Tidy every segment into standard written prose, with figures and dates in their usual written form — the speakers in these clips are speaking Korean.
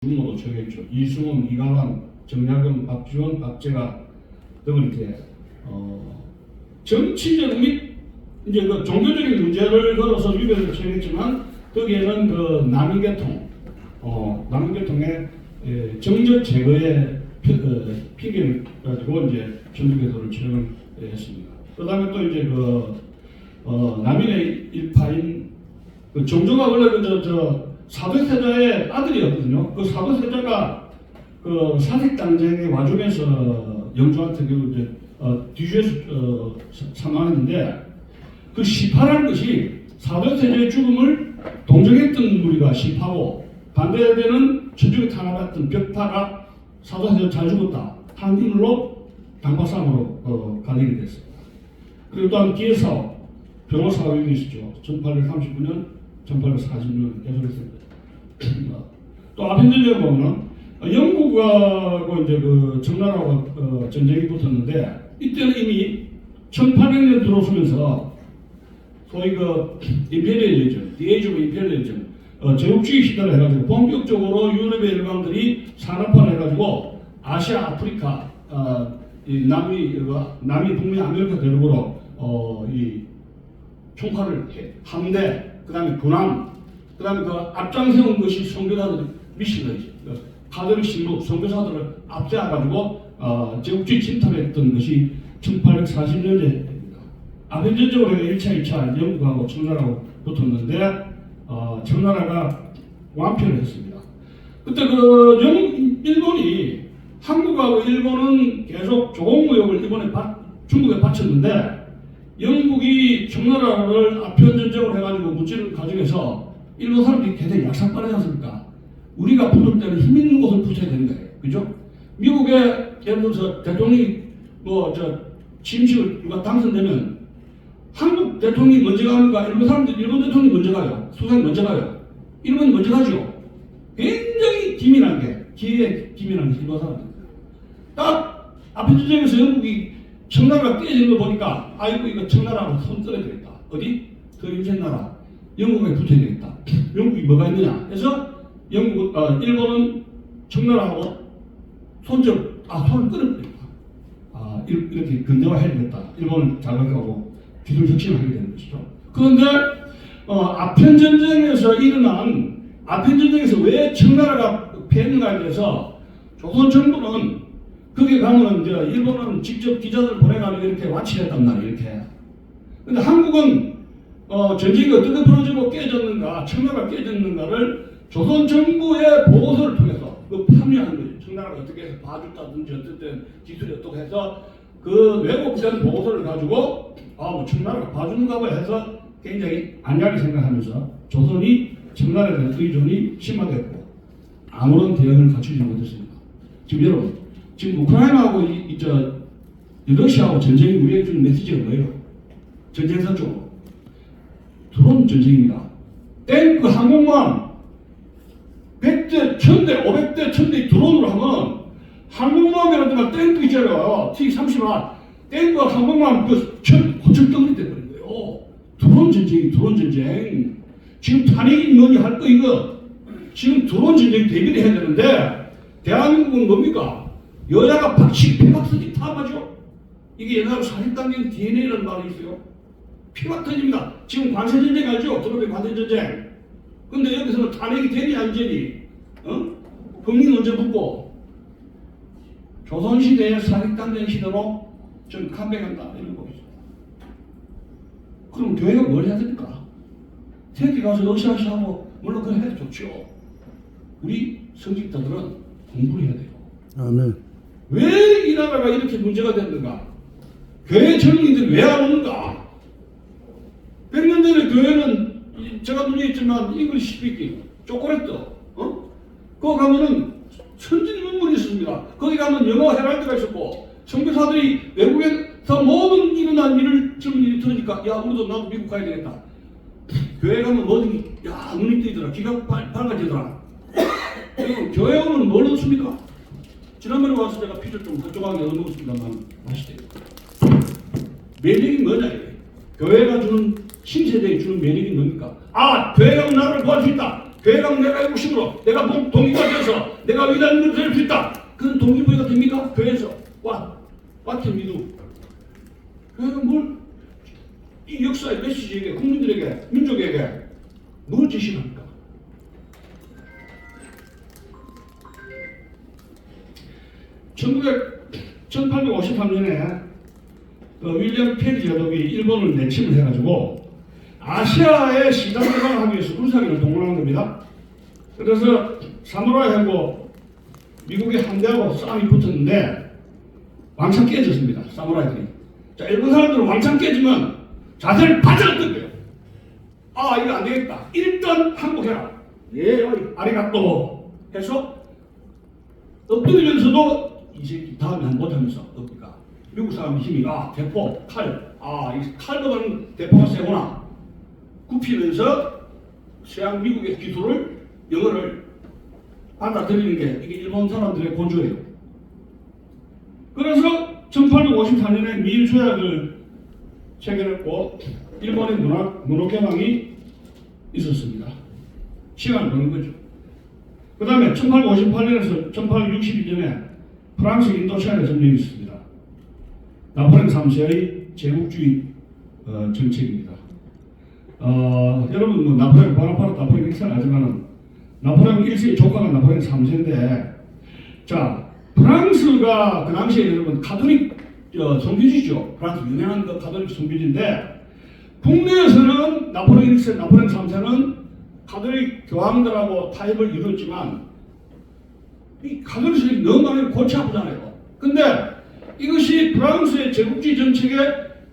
주모도 처했죠. 이승훈, 이강환, 정약용, 박지원, 박재가 등을 이렇게 정치적 및 이제 그 종교적인 문제를 걸어서 유배를 처했지만 거기에는 그 남이계통의 정적 제거의 핑계를 가지고 이제 전두개도를 처형을 했습니다. 그다음에 또 이제 남인의 일파인 그 정조가 원래 사도세자의 아들이었거든요. 그 사도세자가 그 사색당쟁의 와중에서 영조한테 이제 뒤주에서 사망했는데 그 시파라는 것이 사도세자의 죽음을 동정했던 무리가 시파고 반대되는 천주교 탄압했던 벽파가 사도세자 잘 죽었다 한 인물로 당박상으로 갈리게 됐습니다. 그리고 또한 기회사업, 병호사업이 있었죠. 1839년, 1840년 계속했습니다. 또 아편전쟁을 보면 영국하고 이제 그 청나라하고 전쟁이 붙었는데 이때는 이미 1800년 들어서면서 소위 그 임페리얼리즘, The Age of Imperialism, 제국주의 시대를 해가지고 본격적으로 유럽의 일방들이 산업화를 해가지고 아시아, 아프리카, 이 남미, 북미 아메리카 대륙으로 이 총칼을 함대, 그다음에 군함, 그다음에 그 앞장세운 것이 선교사들 미시너리죠. 가톨릭 신부 선교사들을 앞세워가지고 제국주의 침탈했던 것이 1840년대입니다. 아편전적으로 1차, 2차 영국하고 청나라하고 붙었는데 청나라가 완패를 했습니다. 그때 일본이 한국하고 일본은 계속 조공무역을 중국에 바쳤는데 영국이 청나라를 아편전적으로 해가지고 무찌를 가져가서 일본 사람들이 굉장히 약삭빠르지 않습니까? 우리가 붙을 때는 힘 있는 곳을 붙여야 되는 거예요. 그죠? 미국에 예를 들어서 대통령이 취임식을 누가 당선되면 한국 대통령이 먼저 가는가 일본 대통령이 먼저 가요. 수상이 먼저 가요. 일본이 먼저 가죠. 굉장히 기민한 게 기회에 기민한 게 일본 사람입니다. 딱 아편전쟁에서 영국이 청나라가 깨지는 거 보니까 아이고 이거 청나라하고 손 떨어야 되겠다. 어디? 그 인생나라 영국에 붙어야 되겠다. 영국이 뭐가 있느냐? 그래서 일본은 청나라하고 손을 끊어버렸다. 이렇게 근대화해야 되겠다. 일본을 자극하고 기술 혁신을 하게 되는 것이죠. 그런데 아편전쟁에서 왜 청나라가 패했는가에 대해서 조선 정부는 거기 가면 이제 일본은 직접 기자들 보내가지고 이렇게 완치했단 말이에요. 이렇게. 근데 한국은 전쟁이 어떻게 벌어지고 깨졌는가, 청나라가 깨졌는가를 조선 정부의 보고서를 통해서 판매하는 거예요. 청나라가 어떻게 해서 봐줬다든지 어쨌든 기술이 어떻게 해서 그 왜곡된 보고서를 가지고 청나라가 봐주는가 봐 해서 굉장히 안일하게 생각하면서 조선이 청나라에 대한 의존이 심화됐고 아무런 대응을 갖추지 못했습니다. 지금 여러분, 지금 우크라이나하고 러시아하고 전쟁이 우리에게 주는 메시지가 뭐예요? 전쟁사 쪽으로 드론 전쟁입니다. 탱크 항공모함 100대, 1000대, 500대, 1000대 드론으로 하면 항공모함이라든가 탱크 있잖아요. T-30만 탱크와 항공모함 고철덩어리 돼버린 거예요. 드론 전쟁. 지금 탄핵이 뭐니 할 거 이거. 지금 드론 전쟁 대비를 해야 되는데 대한민국은 뭡니까? 여자가 폐막 쓰지 다 맞죠? 이게 옛날에 사립당경 DNA라는 말이 있어요. 피가 터집니다. 지금 관세전쟁 알죠? 드론의 관세전쟁. 근데 여기서는 탄핵이 되니 안 되니? 국민 언제 붙고? 조선시대의 사립당경 시대로 좀 컴백한다 이런 거 있어요. 그럼 교회가 뭘 해야 됩니까? 새끼 가서 으쌰으쌰하고 물론 그거 해도 좋죠. 우리 성직자들은 공부를 해야 돼요. 아멘. 왜 이 나라가 이렇게 문제가 됐는가? 교회 정인들이 왜 안 오는가? 100년 전에 교회는 제가 눈에 있지만 잉글리시 스피킹, 초콜릿도 그거 가면은 천진문물이 있습니다. 거기 가면 영어 헤럴드가 있었고 선교사들이 외국에서 모든 일어난 젊은 일이 들으니까 야 우리도 나도 미국 가야 되겠다. 교회 가면 뭐든지 눈이 뜨이더라. 귀가 밝아지더라. 그리고 교회 오면 뭘 얻습니까? 지난번에 와서 제가 피를 좀 훌쩍하게 얻어먹었습니다만 맛있대요. 매력이 뭐냐 이게. 교회가 주는 신세대에 주는 매력이 뭡니까? 교회가 나를 도와줄 수 있다. 교회가 내가 욕심으로 내가 동기가 되어서 내가 위대한 일을 될 수 있다. 그런 동기부여가 됩니까? 교회에서 What can we do? 교회가 이 역사의 메시지에게 국민들에게 민족에게 뭘 지시합니까? 1853년에 윌리엄 페리 제독이 일본을 내침을 해가지고 아시아의 시장 개방을 하기 위해서 군사력을 동원한 겁니다. 그래서 사무라이하고 미국의 함대하고 싸움이 붙었는데 왕창 깨졌습니다. 사무라이들이. 자, 일본 사람들은 왕창 깨지면 자세를 바짝 뜯겨요. 아, 이거 안 되겠다. 일단 항복해라. 예, 아리가또 해서 엎드리면서도 이 새끼 다음에 한 번 하면서 엎드니까 미국 사람 힘이 대포, 칼, 이 칼보다는 대포가 세구나. 굽히면서 서양 미국의 기술을 영어를 받아들이는 게 이게 일본 사람들의 고조예요. 그래서 1854년에 미일 조약을 체결했고 일본의 문호 개방이 있었습니다. 시간을 버는 거죠. 그 다음에 1858년에서 1862년에 프랑스 인도차이나 전쟁이 있습니다. 나폴레옹 3세의 제국주의 정책입니다. 여러분 나폴레옹 보나파르트 나폴레옹 1세는 알지만은 나폴레옹 1세의 조카가 나폴레옹 3세인데 자 프랑스가 그 당시에 여러분 가톨릭 성교지죠. 프랑스 유명한 그 가톨릭 성교지인데 국내에서는 나폴레옹 1세, 나폴레옹 3세는 가톨릭 교황들하고 타협을 이루었지만 이 가톨릭이 너무 많이 골치 아프잖아요. 근데 이것이 프랑스의 제국주의 정책에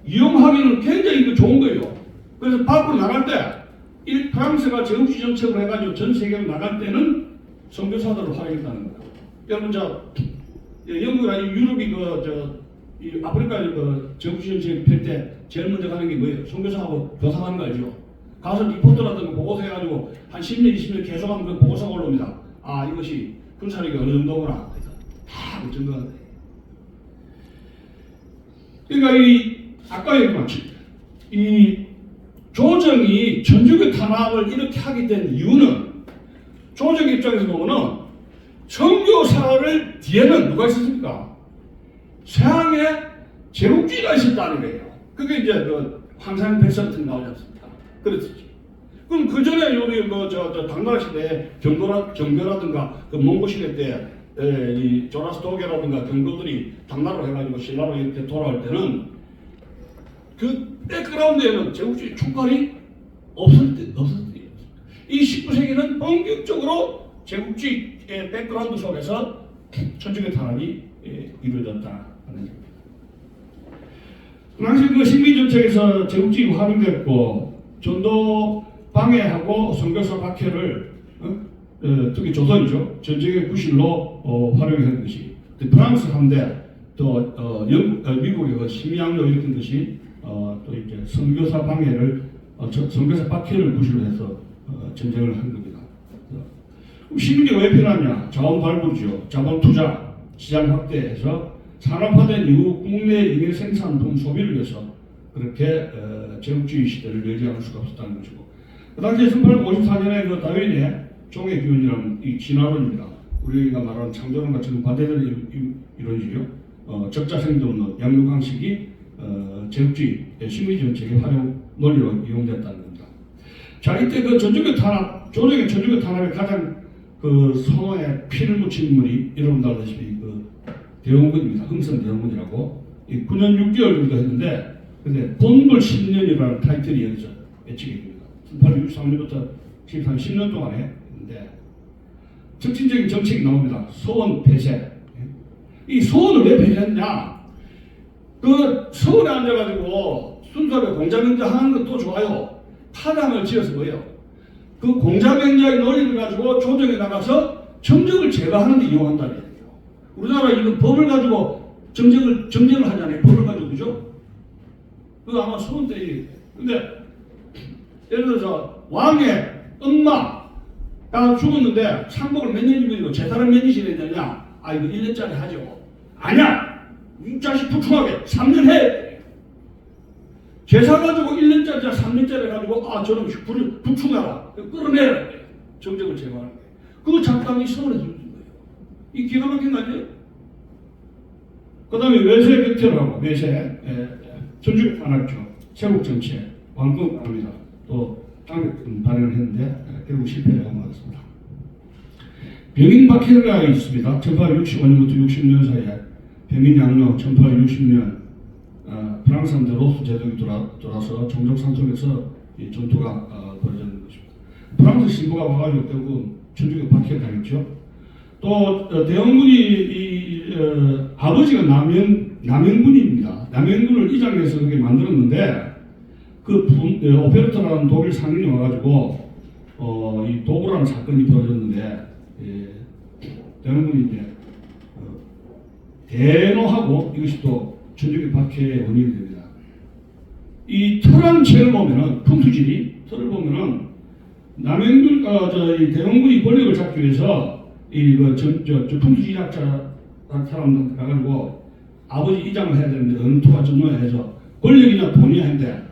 이용하기는 굉장히 좋은 거예요. 그래서 밖으로 나갈 때 프랑스가 제국주의 정책을 해가지고 전 세계로 나갈 때는 선교사들을 활용했다는 거예요. 여러분 영국이나 유럽이 이 아프리카에 제국주의 정책 펼 때 제일 먼저 가는 게 뭐예요? 선교사하고 교사하는 거 알죠? 가서 리포트라든가 보고서 해가지고 한 10년, 20년 계속하면 그 보고서가 올라옵니다. 이것이 군사력이 어느 정도구나. 다 그 정도가 돼. 그러니까 아까 얘기한 이 조정이 천주교 탄압을 이렇게 하게 된 이유는 조정 입장에서 보면은 선교사를 뒤에는 누가 있었습니까? 서양의 제국주의가 있었다는 거예요. 그게 이제 황산 백설튼 나오지 않습니까? 그렇지. 그럼 그 전에 우리 당나라 시대에 경교라든가 그 몽고 시대 때 이 조라스토계라든가 경고들이 당나라로 해가지고 신라로 이렇게 돌아올 때는 그 백그라운드에는 제국주의 촉발이 없었대요. 이 19세기는 본격적으로 제국주의의 백그라운드 속에서 천주교 탄압이 이루어졌다는 겁니다. 그 당시 그 식민 정책에서 제국주의 활용됐고 전도 방해하고 선교사 박해를 특히 조선이죠. 전쟁의 구실로 활용한 것이 프랑스 함대 또 미국의 심리학로 일으킨 것이 또 이제 선교사 방해를 선교사 박해를 구실로 해서 전쟁을 한 겁니다. 식민지가 왜 필요하냐? 자원 발굴이죠. 자본 투자, 시장 확대해서 산업화된 이후 국내 임의 생산품 소비를 위해서 그렇게 제국주의 시대를 열지 않을 수가 없었다는 것이고 그 당시에 1854년에 그 다윈의 종의 기운이라는 이 진화론입니다. 우리가 말하는 창조론과 지금 반대되는 이론이죠. 적자생존론, 양육강식이 제국주의 식민지 정책의 활용 논리로 이용됐다는 겁니다. 자, 이때 그 전주교 탄압, 조정의 전주교 탄압의 가장 그 선호에 피를 묻힌 인물이 여러분도 알다시피 그 대원군입니다. 흥선 대원군이라고 9년 6개월 정도 했는데 근데 본불 10년이라는 타이틀이 여기서 외치게 됩니다. 1863년부터 10년 동안에 했는데 정치적인 정책이 나옵니다. 소원 폐쇄. 이 소원을 왜 폐쇄했냐? 그 서울에 앉아가지고 순수하게 공자명자 하는 것도 좋아요. 타당을 지어서 뭐예요? 그 공자명자의 논리를 가지고 조정에 나가서 정적을 제거하는 데 이용한다는 얘기예요. 우리나라 이거 법을 가지고 정쟁을 하잖아요. 법을 가지고 그죠? 그거 아마 소원 때 근데 예를 들어서 왕의 엄마가 죽었는데 상복을 몇 년 입으니까 제사를 몇 년씩 해야 되냐? 이거 1년짜리 하죠. 아니야! 이 자식 부충하게 3년 해! 제사 가지고 1년짜리 3년짜리 가지고 저는 부충하라. 끌어내라. 정적을 제거하는 거예요. 그거 작당이 서울에 주는 거예요. 이 기가 막힌 거 아니에요? 그 다음에 외세 격퇴라고, 외세, 전주에 하나죠. 세국 정치에 왕권합니다. 또 당권 발행을 했는데 결국 실패를 하고 말았습니다. 병인 박해가 있습니다. 1865년부터 60년 사이에 병인 양로 1860년 프랑스한테 로스 제독이 돌아서 종족 상속에서 이 전투가 벌어지는 것입니다. 프랑스 신부가 와가지고 결국 전주에 박해당했죠. 또 대원군이 아버지가 남영군입니다. 남영군을 이장해서 그게 만들었는데 그 오페르토라는 독일 상인이 와가지고 이 도구라는 사건이 벌어졌는데 대원군이 이제 대노하고 이것이 또 전주의 박해의 원인이 됩니다. 이 털한 책을 보면은 풍수지리 털을 보면은 남영군 이 대원군이 권력을 잡기 위해서 저 풍수지리학자 사람들 가가지고 아버지 이장을 해야 되는데 어느 토가 전노야 해서 권력이냐 돈이냐 했는데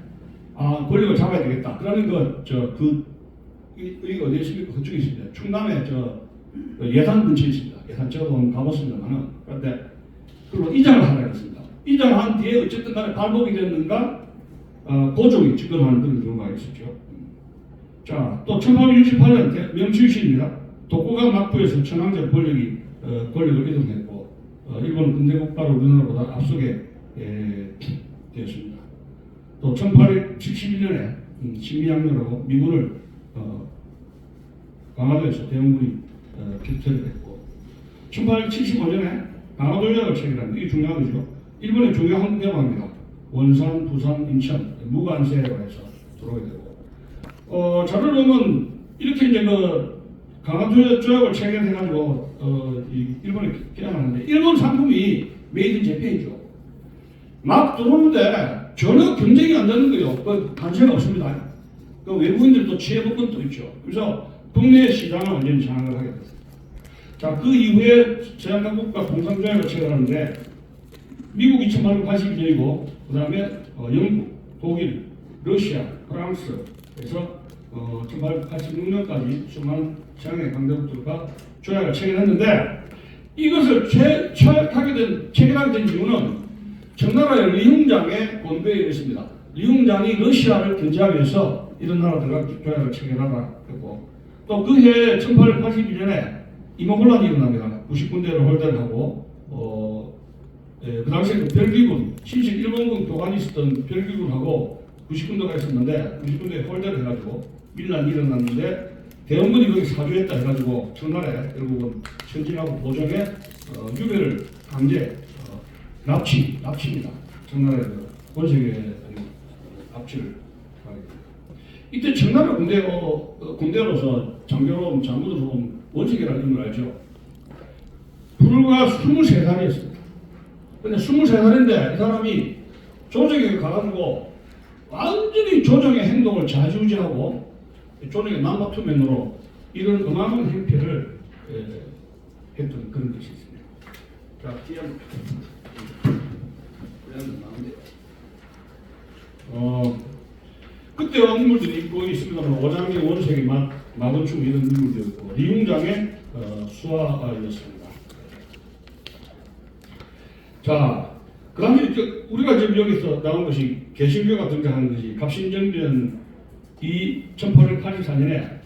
권력을 잡아야 되겠다. 그러는 여기가 어디에 있습니까? 그쪽에 있습니다. 충남에 예산 근처에 있습니다. 예산 제가 가봤습니다만은 그런데 그리고 이장을 하라 했습니다. 이장을 한 뒤에 어쨌든 간에 발목이 됐는가 고종이 집권하는 그런 경우가 있었죠. 자, 또 1868년 명치유시입니다. 독고강 막부에서 천황제 권력을 이동했고 일본 근대국가로 우리나라보다 앞서게 되었습니다. 또 1871년에 신미양요라고 미군을 강화도에서 대원군이 격퇴를 했고 1875년에 강화도 요약을 체결합니다. 이게 중요한 거죠. 일본의 중요한 항구대왕입니다. 원산, 부산, 인천, 무관세로 해서 들어오게 되고 자료를 보면 이렇게 이제 강화도 조약을 체결해가지고 일본에 개항하는데 일본 상품이 메이드 인 재팬이죠. 막 들어오는데 전혀 경쟁이 안 되는 거예요. 관세가 없습니다. 외국인들도 취해볼 것도 있죠. 그래서 국내 시장을 완전히 장악을 하게 됐어요. 자, 그 이후에 제한강국과 공상조약을 체결하는데 미국 1882년이고 그 다음에 영국, 독일, 러시아, 프랑스에서 1886년까지 수많은 제한의 강대국들과 조약을 체결했는데 이것을 체결하게 된 이유는 청나라의 리흥장의 권고에 있습니다. 리흥장이 러시아를 견제하기 위해서 이런 나라들과 조약을 체결하라 했고 또 그 해 1882년에 임원혼란이 일어납니다. 90군대를 홀대를 하고 그 당시에 별기군, 신식 일본군 교관이 있었던 별기군하고 90군대가 있었는데 90군대에 홀대를 해가지고 밀란이 일어났는데 대원군이 거기 사주했다 해가지고 청나라에 결국은 천진하고 보정에 유배를 강제 납치입니다. 청나라의 원색의 납치를 이때 청나라 군대로서 장교로 원색이라는 인물 알죠? 불과 23살이었습니다. 근데 23살인데 이 사람이 조정에 가가지고 완전히 조정의 행동을 좌지우지하고 조정의 남바투맨으로 이런 어마어마한 행태를 했던 그런 것이 있습니다. 자, 뒤에 한번 그때 인물들이 있고 있습니다만 오장의 원색이 마건충 이런 인물들이었고 리웅장의 수하였습니다. 자, 그 다음에 우리가 지금 여기서 나온 것이 개신교가 등장하는 것이 갑신정변이 1884년에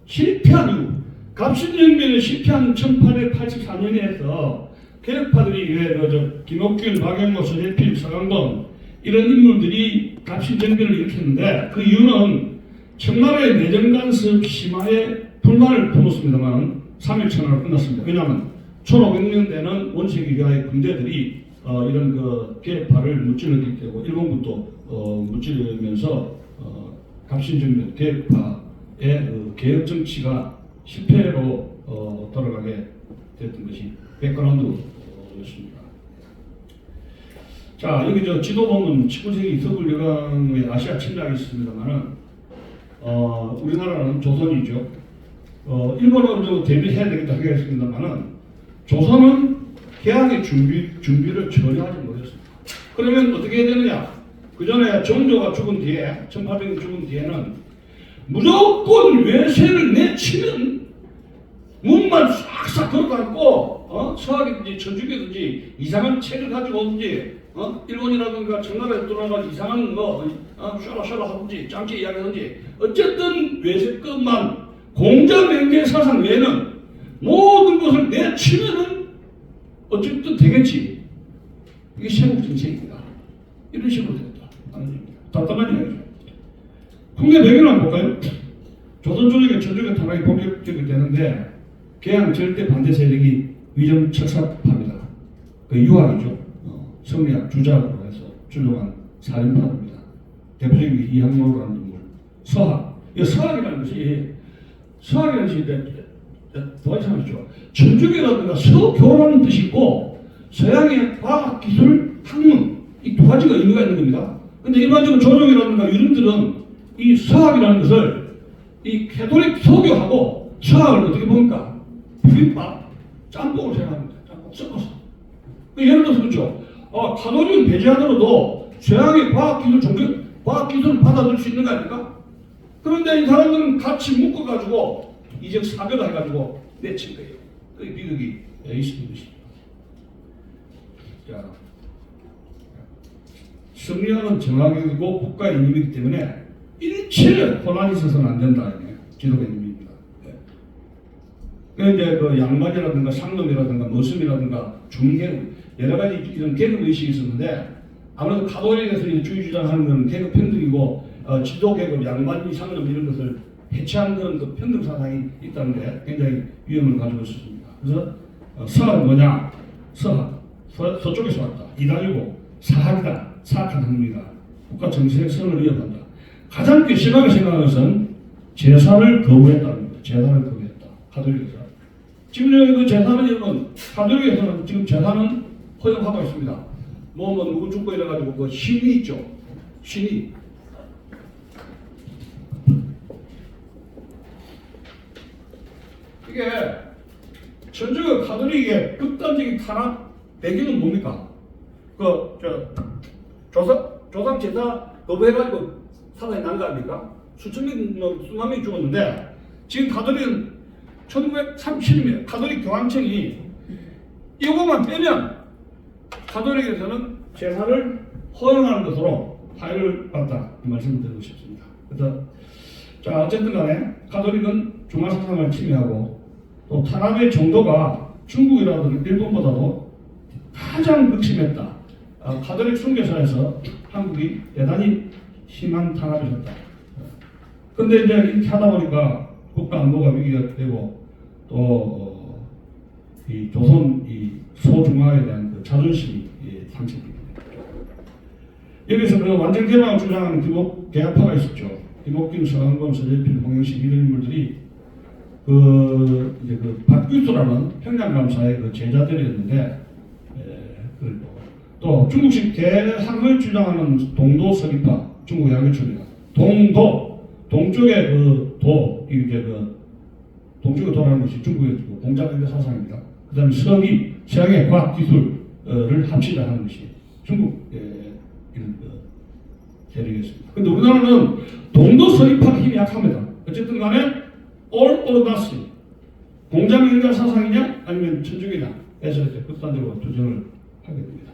실패한 이후 갑신정변이 실패한 1884년에서 개혁파들이 김옥균, 박영모, 서재필, 서강범 이런 인물들이 갑신정변을 일으켰는데 그 이유는 청나라의 내정 간섭 심화에 불만을 품었습니다만 3.1천하로 끝났습니다. 왜냐하면 1500년대는 원색이 위하의 군대들이 이런 개혁파를 무찌르기 때문에 일본군도 무찌르면서 갑신정변 개혁파의 개혁 정치가 실패로 돌아가게 됐던 것이 백그라운드였습니다. 자, 여기 지도 보면 19세기 서불여강의 아시아 침략이 있습니다만은 우리나라는 조선이죠. 일본은 대비해야 되겠다 하겠습니다만은 조선은 개항의 준비를 전혀 하지 못했습니다. 그러면 어떻게 해야 되느냐? 그 전에 정조가 죽은 뒤에 1800년 죽은 뒤에는 무조건 외세를 내치면 문만 싹싹 걸어가고 서학이든지 천주교든지 이상한 책을 가지고 오든지 일본이라든가 청나라에 들어가서 이상한 샤라샤라 하든지 짱깨 이야기하든지 어쨌든 외세 것만 공자맹제 사상 외에는 모든 것을 내치면은 어쨌든 되겠지. 이게 세국 정책입니다. 이런 식으로 되겠다. 답답한 이야기죠. 국내 배경을 한번 볼까요? 조선 조정에 천주교 탄압이 본격적이 되는데 개항 절대 반대 세력이 위정 척사파입니다. 그 유학이죠. 성리학 주작으로 해서 주종한 살인파입니다. 대표적인 게 이항로라는 인물. 서학. 이 서학이라는 것이 더 이상하죠. 천주교라든가 서교라는 뜻이 있고 서양의 과학, 기술, 학문 이 두 가지가 의미가 있는 겁니다. 근데 일반적으로 조정이라든가 유림들은 이 서학이라는 것을 이 캐톨릭 서교하고 서학을 어떻게 봅니까? 비빔밥, 짬뽕을 생각합니다. 짬뽕 섞어서. 예를 들어서 그렇죠. 가톨릭은 배제하더라도 서양의 과학기술, 과학기술을 받아들일 수 있는 거 아닙니까? 그런데 이 사람들은 같이 묶어가지고 이적 사교를 해가지고 내친 거예요. 그 비극이 있는 것입니다. 자, 성리학은 정학이고 국가의 임무이기 때문에 일체 혼란이 있어서는 안 된다. 기독의 임무입니다. 이제 그 양반이라든가 상놈이라든가 머슴이라든가 중계급 여러 가지 이런 계급 의식이 있었는데 아무래도 가톨릭에서 주의 주장하는 건 계급 평등이고 지도 계급 양반이 상놈 이런 것을 해체한 그런 그 평등 사상이 있다는 게 굉장히 위험을 가지고 있습니다. 그래서 서학은 뭐냐? 서학 서쪽에서 왔다. 이단이고 사학이다. 사악한 학문이다. 국가 정세의 선을 위협한다. 가장 괘씸하게 생각하는 것은 제사를 거부했다는 겁니다. 제사를 거부했다. 가톨릭에서. 지금 그 제사는 여러분 가톨릭에서는 지금 제사는 허용하고 있습니다. 누구 죽고 이래가지고 그 신이 있죠. 신이. 이게 천주교 가톨릭의 극단적인 탄압 배경은 뭡니까? 조상 제사 거부해가지고 사단이 난 거 아닙니까? 수천 명, 수만 명이 죽었는데 지금 가톨릭은 1937년에 가톨릭 교황청이 이거만 빼면 가톨릭에서는 제사를 허용하는 것으로 파일을 받다 이 말씀을 드리고 싶습니다. 그래서 자 어쨌든 간에 가톨릭은 중화사상을 침해하고 또 탄압의 정도가 중국이라든가 일본보다도 가장 극심했다. 가톨릭 선교사에서 한국이 대단히 심한 탄압이었다. 근데 이제 이렇게 하다 보니까 국가 안보가 위기가 되고 또 이 조선 이 소중화에 대한 그 자존심이 상실됩니다. 여기서 그 완전 개방을 주장하는 개혁파가 있었죠. 김옥균, 서강범, 서재필, 홍영식 이런 인물들이 이제 박규수라는 평양감사의 그 제자들이었는데 또 중국식 대항을 주장하는 동도 서기파, 중국 양교초입니다. 동쪽의 이제 동쪽에 도라는 것이 중국의 공자병대 사상입니다. 그 다음에 서양의 과학 기술을 합치자 하는 것이 중국의 이런 세력이었습니다. 근데 우리나라는 동도 서기파 힘이 약합니다. 어쨌든 간에 all or nothing. 공자병대 사상이냐 아니면 천주교냐 해서 이제 극단적으로 투쟁을 하게 됩니다.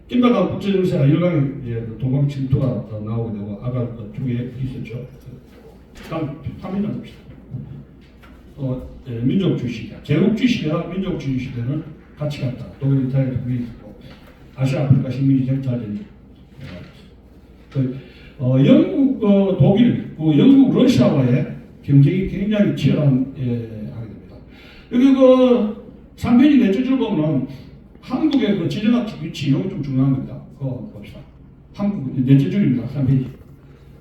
김박한 국제정세가 열강의 동방 침투가 나오게 되고 아까 쪽에 있었죠. 다음 화면 봅시다. 민족주의 시대, 제국주의 시대와 민족주의 시대는 같이 갔다. 독일, 이탈리아, 독일이 있고 아시아, 아프리카 식민지 쟁탈전이 영국, 독일, 영국, 러시아와의 경쟁이 굉장히 치열한 하게 됩니다. 여기 3페이지 넷째 줄 보면 한국의 지정학 위치 이거 좀 중요한 겁니다. 그거 봅시다. 한국 넷째 줄입니다. 3페이지.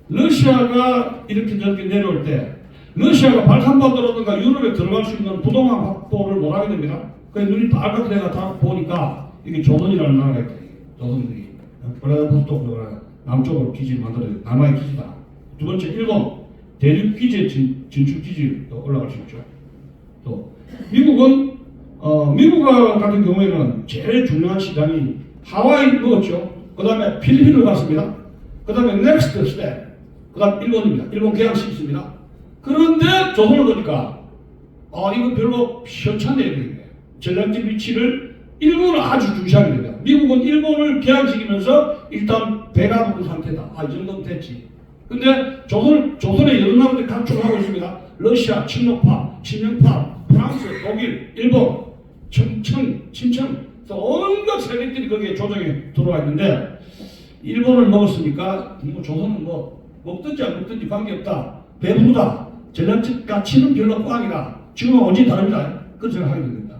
러시아가 이렇게 저렇게 내려올 때 러시아가 발칸반도라든가 유럽에 들어갈 수 있는 부동산 확보를 못하게 됩니다. 그래서 눈이 빨갛게 내가 다 보니까 이게 조선이라는 나라가 있다. 조선들이 브라자보스토크가 남쪽으로 기지를 만들어야 돼. 남한의 기지다. 두 번째 일본 대륙 기지에 진출 기지 올라갈 수 있죠. 또 미국은 미국 같은 경우에는 제일 중요한 시장이 하와이 먹었죠. 그 다음에 필리핀을 갔습니다. 그 다음에 넥스트 스텝 그다음 일본입니다. 일본 개항시켰습니다. 그런데 조선을 보니까 이거 별로 시원찮네 이거예요. 전략적 위치를 일본을 아주 중시하게 됩니다. 미국은 일본을 개항시키면서 일단 배가 부른 상태다. 이 정도면 됐지. 근데 조선의 여러 나라들이 각축을 하고 있습니다. 러시아, 친노파, 친영파, 프랑스, 독일, 일본, 친청, 온갖 세력들이 거기에 조정에 들어와 있는데 일본을 먹었으니까 조선은 먹든지 안 먹든지 관계없다. 배부르다. 전략적 가치는 별로 꽝이다. 지금은 완전히 다릅니다. 그런 생각하게 됩니다.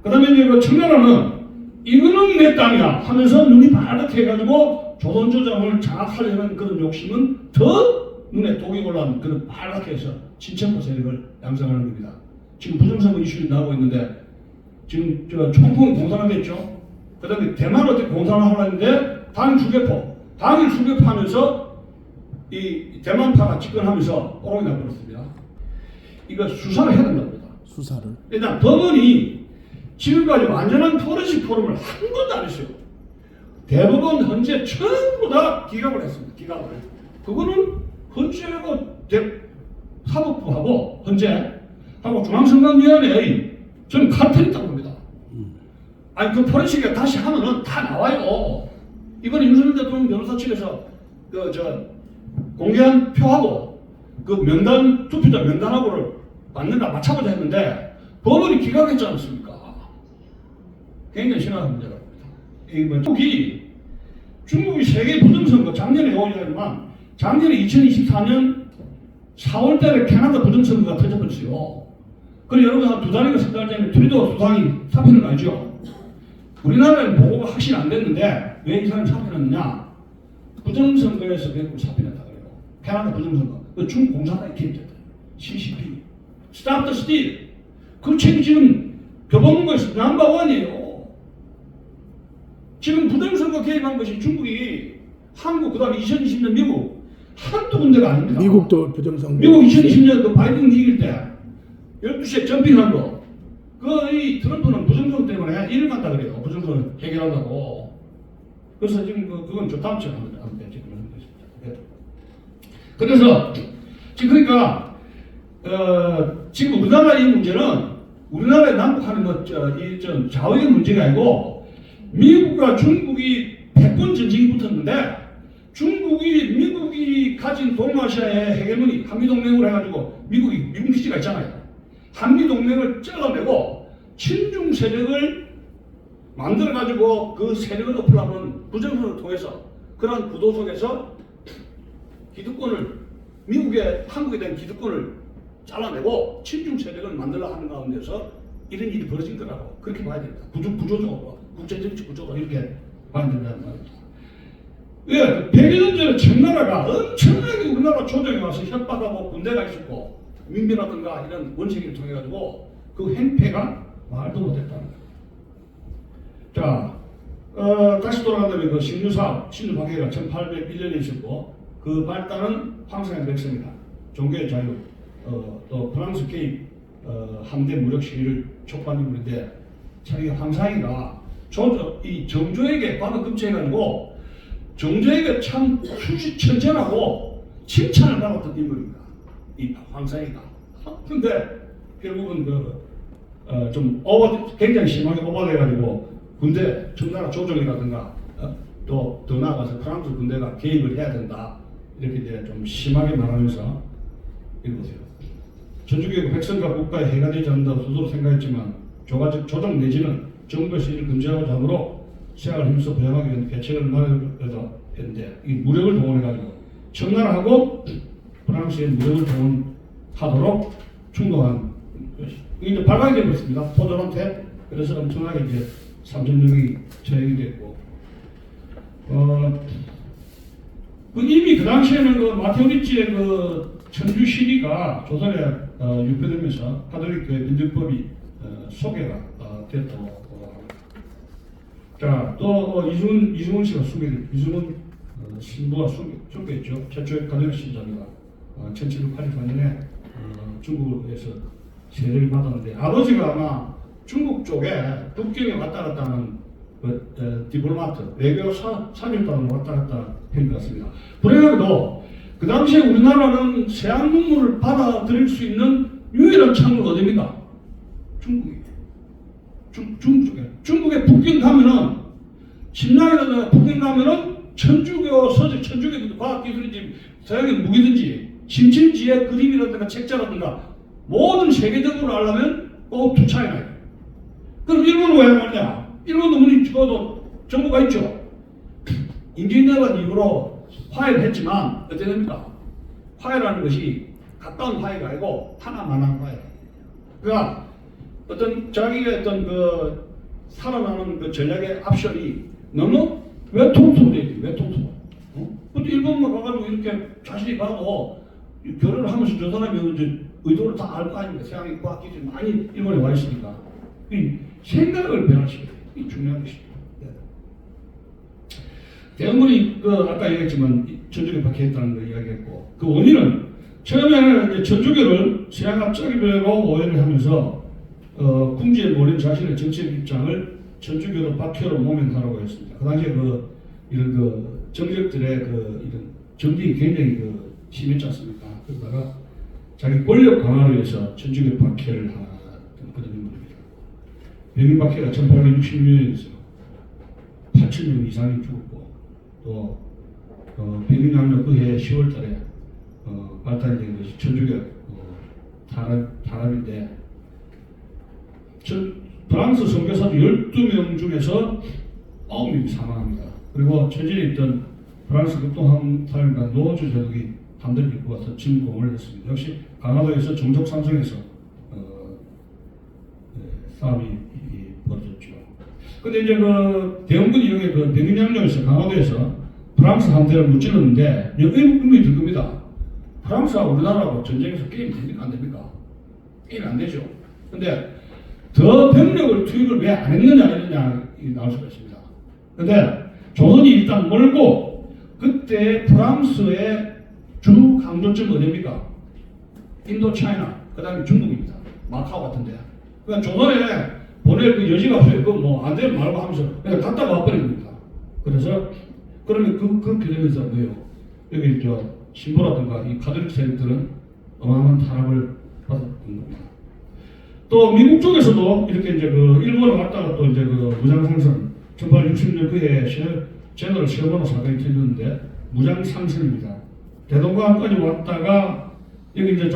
그 다음에 이제 그 청나라는 이거는 내 땅이야 하면서 눈이 바르게 해가지고 조선 조정을 장악하려는 그런 욕심은 더 눈에 독이 올라온 그런 빨갛게 해서 친천파 세력을 양성하는 겁니다. 지금 부정선거 이슈가 나오고 있는데 지금 총풍이 공산화됐죠. 그 다음에 대만 어떻게 공산화하려 했는데 당일 수교파하면서 이 대만파가 집권하면서 오록이 나버렸습니다. 이거 수사를 해야 된답니다. 수사를. 일단 법원이 지금까지 완전한 포렌식 토론을 한 번도 안 했어요. 대법원 헌재 전부 다 기각을 했습니다. 기각을. 그거는 헌재하고 사법부하고 헌재하고 중앙선관위원회의 저는 카틀이 있다고 봅니다. 아니 그 포렌식에 다시 하면은 다 나와요. 이번에 윤석열 대통령 변호사 측에서 공개한 표하고 그 명단 투표자 명단하고를 맞는가 맞춰보자 했는데 법원이 기각했지 않습니까? 굉장히 심각한 문제가 있습니다. 중국이 세계 부정선거 작년에 오냐지만 작년에 2024년 4월달에 캐나다 부정선거가 터져버렸어요. 그리고 여러분 한 2달인가 3달 전에 트루도 수상이 사표는 알죠? 우리나라는 보고가 확실히 안 됐는데 왜 이 사람이 사표했느냐? 부정선거에서 결국 사표했다 그래요. 캐나다 부정선거. 그 중국 공산당이 개입됐다. CCP. Stop the Steal. 그 책이 지금 교보문고에서 넘버원이에요. 지금 부정선거 개입한 것이 중국이 한국 그다음에 2020년 미국 한두 군데가 아닙니다. 미국도 부정선거. 미국 2020년 그 바이든 이길 때 12시에 점핑한 거. 이 트럼프는 부정선거 때문에 일을 간다 그래요. 부정선거 해결한다고. 그래서 지금 그건 좀 다음 주에 한번 지금 하는 것입니다. 그래서 지금 그러니까 지금 우리나라 이 문제는 우리나라의 남북한의 좌우의 문제가 아니고 미국과 중국이 패권 전쟁이 붙었는데 미국이 가진 동아시아의 헤게모니 한미동맹으로 해가지고 미국 기지가 있잖아요. 한미동맹을 잘라내고 친중 세력을 만들어가지고 그 세력을 엎으려면 부정선거를 통해서 그런 구도 속에서 기득권을 한국에 대한 기득권을 잘라내고 친중 세력을 만들려 하는 가운데서 이런 일이 벌어진 거라고 그렇게 봐야 됩니다. 구조적으로 국제정치 구조가 이렇게 봐야 된다는 말입니다. 예, 100여 년 전에 청나라가 엄청나게 우리나라 조정에 와서 협박하고 군대가 있었고 민비라든가 이런 원색을 통해 가지고 그 행패가 말도 못했다는 거예요. 자, 다시 돌아간다면 그 신유사업, 신유박해가 1801년에 있었고 그 발단은 황상현 백성이다. 종교의 자유, 또 프랑스 개입 함대 무력 시위를 촉발한 인물인데 참 이게 황상희가 이 정조에게 받아 급제해가지고 정조에게 참 수시천전하고 칭찬을 받았던 인물입니다. 이 황상희가. 근데 결국은 굉장히 심하게 오버돼가지고 군대 청나라 조정이라든가 또 더 나아가서 프랑스 군대가 개입을 해야 된다 이렇게 이제 좀 심하게 말하면서 읽으세요. 전주교육 백성과 국가에 해가 되지 않는다고 스스로 생각했지만 조정 내지는 정부에서 이를 금지하고자 하므로 생각을 힘써 부양하기 위한 대책을 마련하려 했는데 이 무력을 동원해가지고 청나라하고 프랑스의 무력을 동원하도록 충동한 것이 이제 발각이 되고 있습니다. 포도한테 그래서 엄청나게 이제 3,000명이 처형이 됐고 이미 그 당시에는 그 마테오리치의 그 천주 시리가 조선에 유폐되면서 가톨릭 교회 민족법이 소개가 됐다고 합니다. 자, 또 이승훈 씨가 이승훈 신부가 소개했죠. 최초의 가톨릭 신자입니다. 1784년에 중국에서 세례를 받았는데 아버지가 아마 중국 쪽에 북경에 왔다 갔다 하는 디플로마트, 외교 사절단으로 왔다 갔다 한 것 같습니다. 불행하게도 그 당시에 우리나라는 세학 문물을 받아들일 수 있는 유일한 창구가 어디입니까? 중국이에요. 중국에. 중국에 북경 가면은, 침략이라든가 북경 가면은 천주교 서적, 천주교 과학기술인지, 서양의 무기든지, 심심지의 그림이라든가 책자라든가, 모든 세계적으로 알려면 꼭 두 차이나 요. 그럼 일본은 왜 말이냐? 일본도 문이 죽어도 정부가 있죠. 임진왜란 이후로 화해를 했지만 어떻게 됩니까? 화해라는 것이 가까운 화해가 아니고 하나만한 화해. 그러니까 어떤 자기가 어떤 그 살아나는 그 전략의 앞설이 너무 외통수로 되어 있지. 외통수. 근데 일본만 가가지고 이렇게 자신이 가고 결혼을 하면서 저 사람이 이제 의도를 다 알 거 아닙니까? 서양의 과학기술이 많이 일본에 와 있으니까. 이 생각을 변화시켜야 돼. 이 중요한 것입니다. 대원군이 그 아까 얘기했지만 천주교 박해했다는 걸 이야기했고, 그 원인은 처음에는 이제 천주교를 서양학 짜기배로 오해를 하면서 궁지에 몰린 자신의 정책 입장을 천주교로 박해로 모면하라고 했습니다. 그 당시에 이런 정적들의 이런 정직이 굉장히 심했지 않습니까? 그러다가 자기 권력 강화를 위해서 천주교 박해를 하던 그런 인물입니다. 백인 박해가 1860년에 있어요. 8,000명 이상이 죽었고, 또 백인양력 그해 10월달에 발단이 된 것이 천주교 탄압인데, 프랑스 선교사도 12명 중에서 9명이 사망합니다. 그리고 천진에 있던 프랑스 극동함탈과 노주 제독이 함대를 입고 와서 진공을 했습니다. 역시 강화도에서 종족 상승에서 싸움이 벌어졌죠. 근데 이제 대원군 이후에 백인양령에서 강화도에서 프랑스 함대를 무찔렀는데 의문이 들 겁니다. 프랑스하고 우리나라하고 전쟁에서 게임이 됩니까? 안 됩니까? 게임이 안 되죠. 근데 더 병력을 투입을 왜 안 했느냐 나올 수가 있습니다. 근데 조선이 일단 멀고, 그때 프랑스의 주 강조점 어디입니까? 인도 차이나, 그 다음에 중국입니다. 마카오 같은데. 그러니까 조선에 보낼 그 여지가 없어요. 그거 안 되면 말고 하면서 그냥 갔다가 와버린 겁니다. 그래서 그러면 그렇게 되면서 뭐예요? 여기 신보라든가 이 카톨릭 세력들은 어마어마한 탄압을 받았던 겁니다. 또 미국 쪽에서도 이렇게 이제 일본에 갔다가 또 이제 무장상선 1860년 그해 제너럴 셔먼호 사건이 터졌는데 무장상선입니다. 대동강까지 왔다가 여기 이제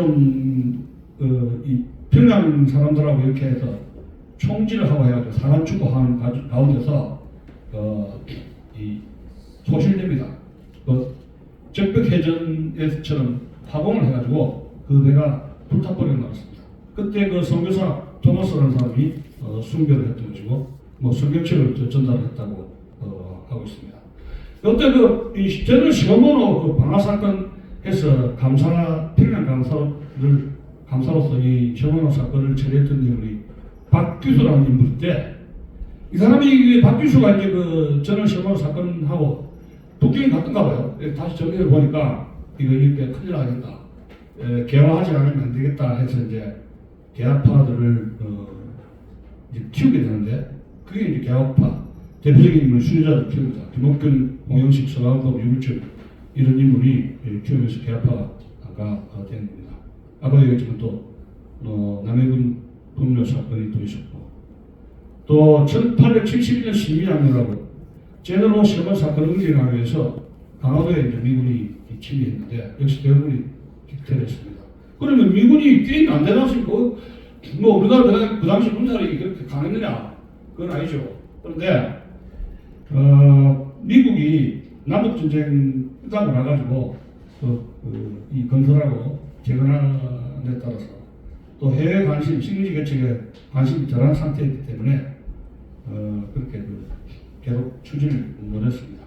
이 평양 사람들하고 이렇게 해서 총질을 하고 해가지고 사람 죽고 하는 가운데서 이 소실됩니다. 적벽해전에서처럼 파공을 해가지고 그 배가 불타버리고 나왔습니다. 그때 선교사 토마스라는 사람이 순교를 했던 것이고, 성경책을 전달했다고 하고 있습니다. 그때 이 제너럴 셔먼호 방화 사건 해서 평양 감사로서 이 셔먼호 사건을 처리했던 인물이 박규수라는 인물인데, 이 사람이 박규수가 이제 제너럴 셔먼호 사건하고 북경이 갔던가 봐요. 다시 정리해 보니까 이거 이렇게 큰일 나겠다. 개화하지 않으면 안 되겠다 해서 이제 개화파들을 이제 키우게 되는데, 그게 이제 개화파 대표적인 인물 순위자들 키웁니다. 김옥균, 홍영식, 서강섭, 유불철 이런 인물이 키우면서 개화파가 된 겁니다. 아까 얘기했지만 또 남해군 폭력 사건이 또 있었고, 또 1871년 신민항로라고 제너럴 셔먼 사건을 응징하기 위해서 강화도에 이제 미군이 침입했는데 역시 대부분이 기퇴했습니다. 그러면 미군이 게임 안 되나 싶고, 우리나라 그 당시 군사력이 그렇게 강했느냐? 그건 아니죠. 그런데 미국이 남북전쟁 끝나고 나가지고 이 건설하고 재건안에 따라서 또 해외 관심, 식민지 개척에 관심이 덜한 상태이기 때문에 그렇게 계속 추진을 못했습니다.